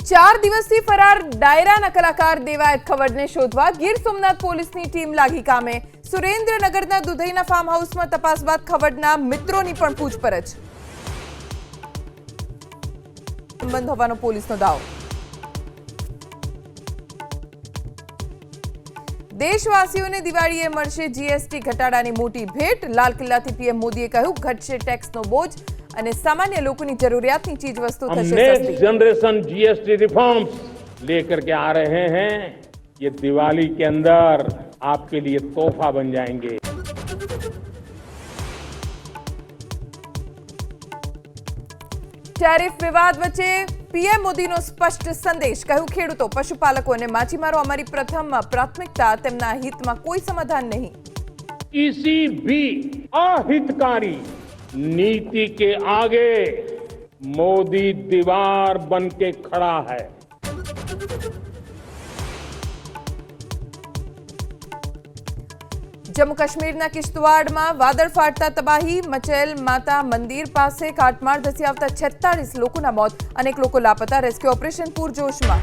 4 દિવસથી ફરાર ડાયરાના કલાકાર દેવાયત ખવડને શોધવા ગીર સોમનાથ પોલીસની ટીમ લાગી કામે। સુરેન્દ્રનગરના દુધઈના ફાર્મ હાઉસમાં તપાસ બાદ ખવડના મિત્રોની પણ પૂછપરછ। સંબંધ હોવાનો પોલીસનો દાવો। દેશવાસીઓને દિવાળીએ મળશે જીએસટી ઘટાડાની મોટી ભેટ। લાલ કિલ્લાથી પીએમ મોદીએ કહ્યું ઘટશે ટેક્સનો બોજ અને સામાન્ય લોકોની જરૂરિયાતની ચીજ વસ્તુ થશે नेक्स्ट जनरेशन जीएसटी रिफॉर्म्स लेकर के आ रहे हैं। ये दिवाली के अंदर आपके लिए तोहफा बन जाएंगे। टैरिफ विवाद वच्चे पीएम मोदीनो स्पष्ट संदेश। कह્યું ખેડૂતો પશુપાલકો અને માછીમારો અમારી પ્રથમ પ્રાથમિકતા। તેમના હિતમાં કોઈ સમાધાન નહીં। किसी भी अहितकारी नीति के आगे मोदी दीवार बन के खड़ा है। जम्मू काश्मीरना किश्तवाड़मां वादळ फाटता तबाही मचेल। माता मंदिर पासे काटमाळ धसी आवता 46 लोकोना मौत, अनेक लोको लापता। Rescue operation पूरजोशमां।